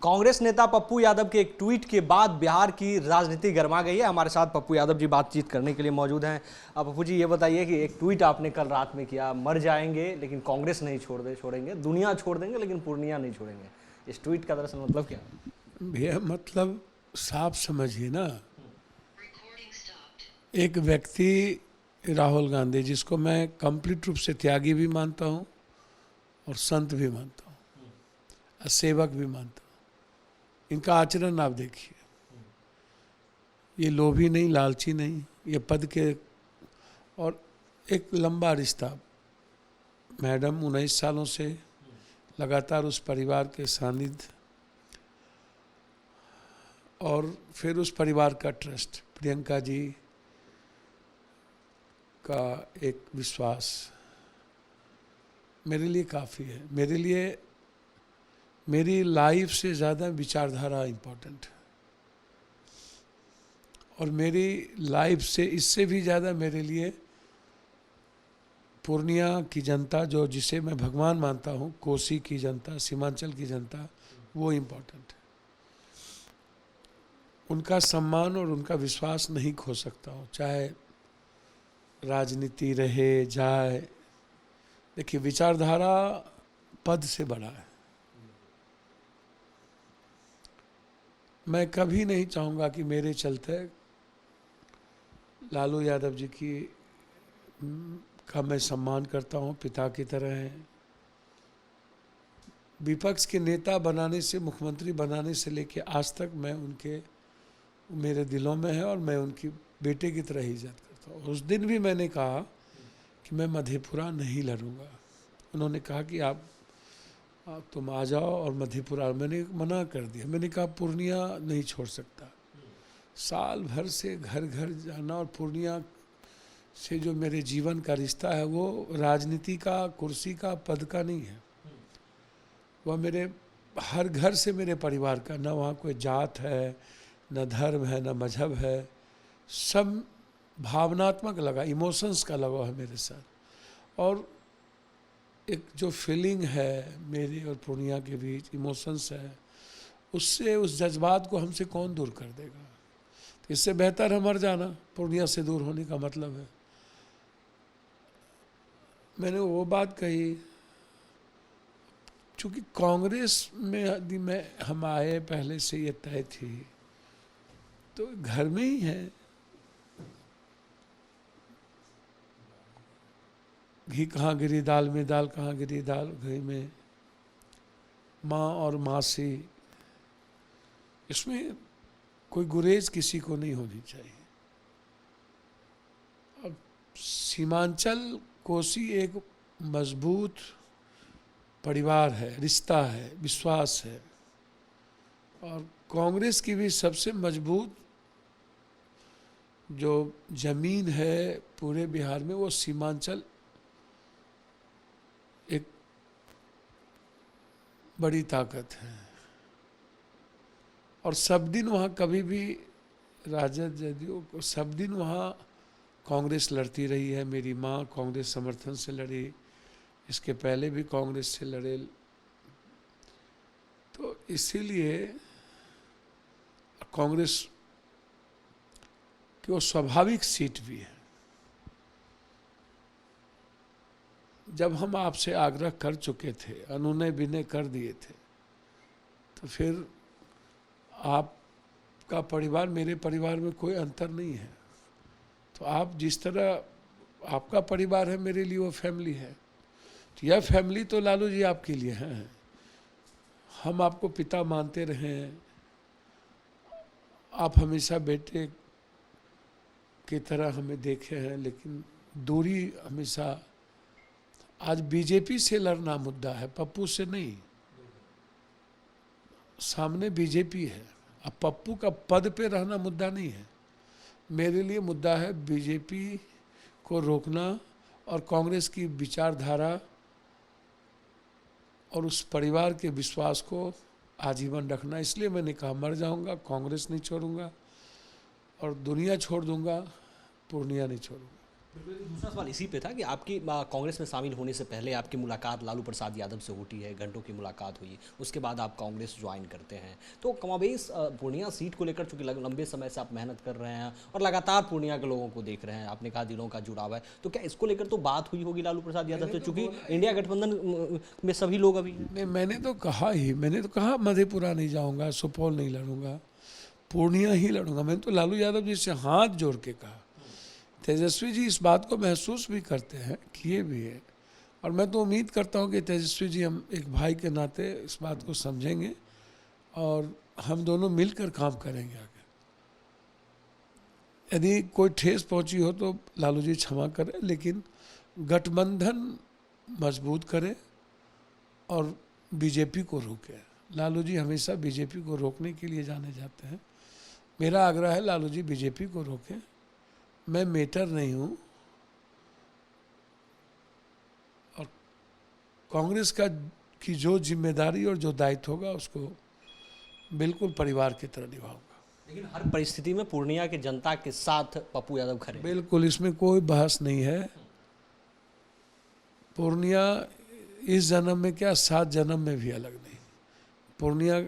कांग्रेस नेता पप्पू यादव के एक ट्वीट के बाद बिहार की राजनीति गर्मा गई है। हमारे साथ पप्पू यादव जी बातचीत करने के लिए मौजूद हैं। अब पप्पू जी ये बताइए कि एक ट्वीट आपने कल रात में किया, मर जाएंगे लेकिन कांग्रेस नहीं छोड़ेंगे, दुनिया छोड़ देंगे लेकिन पूर्णिया नहीं छोड़ेंगे। इस ट्वीट का दरअसल मतलब क्या है? भैया मतलब साफ समझिए ना, एक व्यक्ति राहुल गांधी जिसको मैं कंप्लीट रूप से त्यागी भी मानता हूँ और संत भी मानता हूँ और सेवक भी मानता हूँ, इनका आचरण आप देखिए। ये लोभी नहीं, लालची नहीं, ये पद के और एक लंबा रिश्ता। मैडम 19 सालों से लगातार उस परिवार के सानिध्य और फिर उस परिवार का ट्रस्ट, प्रियंका जी का एक विश्वास मेरे लिए काफ़ी है। मेरे लिए मेरी लाइफ से ज़्यादा विचारधारा इम्पोर्टेंट है और मेरी लाइफ से इससे भी ज़्यादा मेरे लिए पूर्णिया की जनता, जो जिसे मैं भगवान मानता हूँ, कोसी की जनता, सीमांचल की जनता, वो इम्पोर्टेंट है। उनका सम्मान और उनका विश्वास नहीं खो सकता हूँ, चाहे राजनीति रहे जाए। देखिए, विचारधारा पद से बड़ा है। मैं कभी नहीं चाहूँगा कि मेरे चलते लालू यादव जी का मैं सम्मान करता हूँ, पिता की तरह हैं। विपक्ष के नेता बनाने से, मुख्यमंत्री बनाने से लेके आज तक मैं उनके, मेरे दिलों में है और मैं उनकी बेटे की तरह ही इज्जत करता हूँ। उस दिन भी मैंने कहा कि मैं मधेपुरा नहीं लड़ूंगा। उन्होंने कहा कि आप तुम आ जाओ और मधेपुरा, मैंने मना कर दिया। मैंने कहा पूर्णिया नहीं छोड़ सकता। साल भर से घर घर जाना और पूर्णिया से जो मेरे जीवन का रिश्ता है वो राजनीति का, कुर्सी का, पद का नहीं है। वह मेरे हर घर से मेरे परिवार का, न वहाँ कोई जात है, न धर्म है, न मजहब है। सब भावनात्मक लगा, इमोशंस का लगाव है मेरे साथ। और एक जो फीलिंग है मेरे और पूर्णिया के बीच, इमोशंस है, उससे उस जज्बात को हमसे कौन दूर कर देगा। तो इससे बेहतर है मर जाना। पूर्णिया से दूर होने का मतलब है। मैंने वो बात कही, चूँकि कांग्रेस में यदि हम आए पहले से ये तय थी, तो घर में ही है। घी कहाँ गिरी दाल में, दाल कहाँ गिरी दाल घी में। माँ और मासी, इसमें कोई गुरेज किसी को नहीं होनी चाहिए। अब सीमांचल कोसी एक मजबूत परिवार है, रिश्ता है, विश्वास है। और कांग्रेस की भी सबसे मजबूत जो जमीन है पूरे बिहार में, वो सीमांचल एक बड़ी ताकत है। और सब दिन वहाँ कभी भी राजद जदयू को, सब दिन वहाँ कांग्रेस लड़ती रही है। मेरी माँ कांग्रेस समर्थन से लड़ी, इसके पहले भी कांग्रेस से लड़े। तो इसीलिए कांग्रेस की वो स्वाभाविक सीट भी है। जब हम आपसे आग्रह कर चुके थे, अनुनय विनय कर दिए थे, तो फिर आपका परिवार, मेरे परिवार में कोई अंतर नहीं है। तो आप जिस तरह आपका परिवार है मेरे लिए, वो फैमिली है। तो यह फैमिली तो लालू जी आपके लिए हैं। हम आपको पिता मानते रहे, आप हमेशा बेटे की तरह हमें देखे हैं, लेकिन दूरी हमेशा। आज बीजेपी से लड़ना मुद्दा है, पप्पू से नहीं। सामने बीजेपी है, अब पप्पू का पद पे रहना मुद्दा नहीं है। मेरे लिए मुद्दा है बीजेपी को रोकना और कांग्रेस की विचारधारा और उस परिवार के विश्वास को आजीवन रखना। इसलिए मैंने कहा मर जाऊंगा, कांग्रेस नहीं छोड़ूंगा और दुनिया छोड़ दूंगा, पूर्णिया नहीं छोड़ूंगा। दूसरा सवाल इसी पे था कि आपकी कांग्रेस में शामिल होने से पहले आपकी मुलाकात लालू प्रसाद यादव से होती है, घंटों की मुलाकात हुई, उसके बाद आप कांग्रेस ज्वाइन करते हैं। तो कमोबेश पूर्णिया सीट को लेकर चूंकि लंबे समय से आप मेहनत कर रहे हैं और लगातार पूर्णिया के लोगों को देख रहे हैं, आपने कहा दिलों का जुड़ाव है, तो क्या इसको लेकर तो बात हुई होगी लालू प्रसाद यादव से, चूंकि इंडिया गठबंधन में सभी लोग अभी हैं? नहीं, मैंने तो कहा मधेपुरा नहीं जाऊंगा, सुपौल नहीं लड़ूंगा, पूर्णिया ही लड़ूंगा। मैंने तो लालू यादव जी से हाथ जोड़ के कहा। तेजस्वी जी इस बात को महसूस भी करते हैं, किए भी है, और मैं तो उम्मीद करता हूं कि तेजस्वी जी हम एक भाई के नाते इस बात को समझेंगे और हम दोनों मिलकर काम करेंगे आगे। यदि कोई ठेस पहुंची हो तो लालू जी क्षमा करें, लेकिन गठबंधन मजबूत करें और बीजेपी को रोके। लालू जी हमेशा बीजेपी को रोकने के लिए जाने जाते हैं। मेरा आग्रह है लालू जी बीजेपी को रोकें। मैं मेटर नहीं हूं और कांग्रेस की जो जिम्मेदारी और जो दायित्व होगा उसको बिल्कुल परिवार की तरह निभाऊंगा। लेकिन हर परिस्थिति में पूर्णिया की जनता के साथ पप्पू यादव खड़े हैं। बिल्कुल, इसमें कोई बहस नहीं है। पूर्णिया इस जन्म में क्या 7 जन्म में भी अलग नहीं। पूर्णिया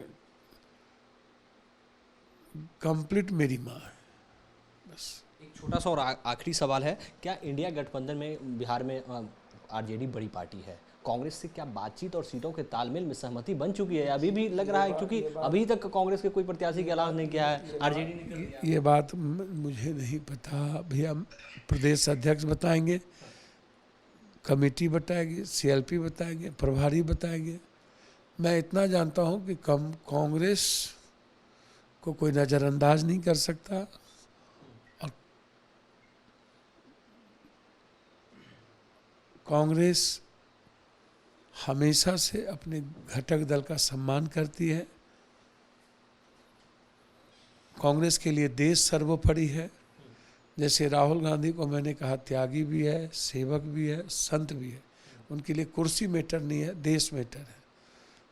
कंप्लीट मेरी माँ है। बस एक छोटा सा और आखिरी सवाल है, क्या इंडिया गठबंधन में बिहार में आरजेडी बड़ी पार्टी है, कांग्रेस से क्या बातचीत और सीटों के तालमेल में सहमति बन चुकी है? अभी भी लग रहा है, क्योंकि अभी तक कांग्रेस के कोई प्रत्याशी का ऐलान नहीं किया है, आरजेडी ने कर दिया। ये बात मुझे नहीं पता भैया, प्रदेश अध्यक्ष बताएंगे, कमेटी बताएगी, सीएलपी बताएंगे, प्रभारी बताएंगे। मैं इतना जानता हूं कि कांग्रेस को कोई नज़रअंदाज नहीं कर सकता और कांग्रेस हमेशा से अपने घटक दल का सम्मान करती है। कांग्रेस के लिए देश सर्वोपरि है। जैसे राहुल गांधी को मैंने कहा त्यागी भी है, सेवक भी है, संत भी है। उनके लिए कुर्सी मैटर नहीं है, देश मैटर है।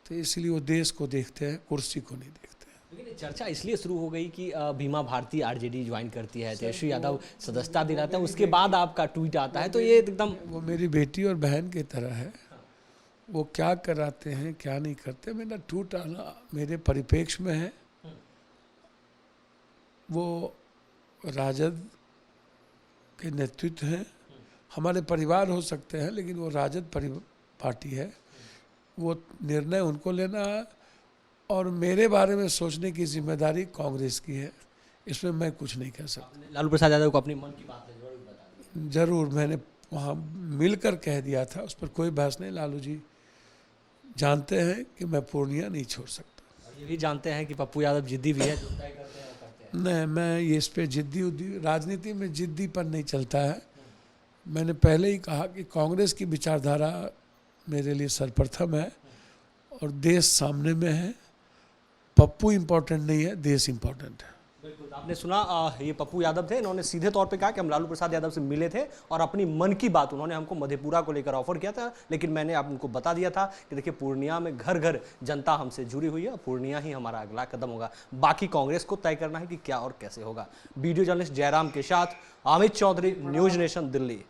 तो इसलिए वो देश को देखते हैं, कुर्सी को नहीं देखते हैं। लेकिन ये चर्चा इसलिए शुरू हो गई कि बीमा भारती आरजेडी ज्वाइन करती है, तेजस्वी यादव सदस्यता दिलाता है, उसके बाद आपका ट्वीट आता है, तो ये एकदम वो मेरी बेटी और बहन की तरह है। वो क्या कराते हैं क्या नहीं करते, मेरा ट्वीट आना मेरे परिप्रेक्ष्य में है। वो राजद के नेतृत्व हैं, हमारे परिवार हो सकते हैं, लेकिन वो राजद पार्टी है। वो निर्णय उनको लेना है और मेरे बारे में सोचने की जिम्मेदारी कांग्रेस की है। इसमें मैं कुछ नहीं कह सकता। लालू प्रसाद यादव को अपनी मन की बात है जरूर बता दें। जरूर, मैंने वहाँ मिलकर कह दिया था, उस पर कोई बहस नहीं। लालू जी जानते हैं कि मैं पूर्णिया नहीं छोड़ सकता। और ये भी जानते हैं कि पप्पू यादव जिद्दी भी है, जो तय करते हैं वो करते हैं। नहीं, मैं ये इस पर जिद्दी राजनीति में जिद्दीपन नहीं चलता है। मैंने पहले ही कहा कि कांग्रेस की विचारधारा मेरे लिए सर्वप्रथम है और देश सामने में है। पप्पू इम्पोर्टेंट नहीं है, देश इम्पोर्टेंट है। बिल्कुल, आपने सुना, ये पप्पू यादव थे। इन्होंने सीधे तौर पे कहा कि हम लालू प्रसाद यादव से मिले थे और अपनी मन की बात उन्होंने हमको मधेपुरा को लेकर ऑफर किया था, लेकिन मैंने आपको बता दिया था कि देखिए पूर्णिया में घर घर जनता हमसे जुड़ी हुई है, पूर्णिया ही हमारा अगला कदम होगा, बाकी कांग्रेस को तय करना है कि क्या और कैसे होगा। वीडियो जर्नलिस्ट जयराम के साथ अमित चौधरी, न्यूज नेशन, दिल्ली।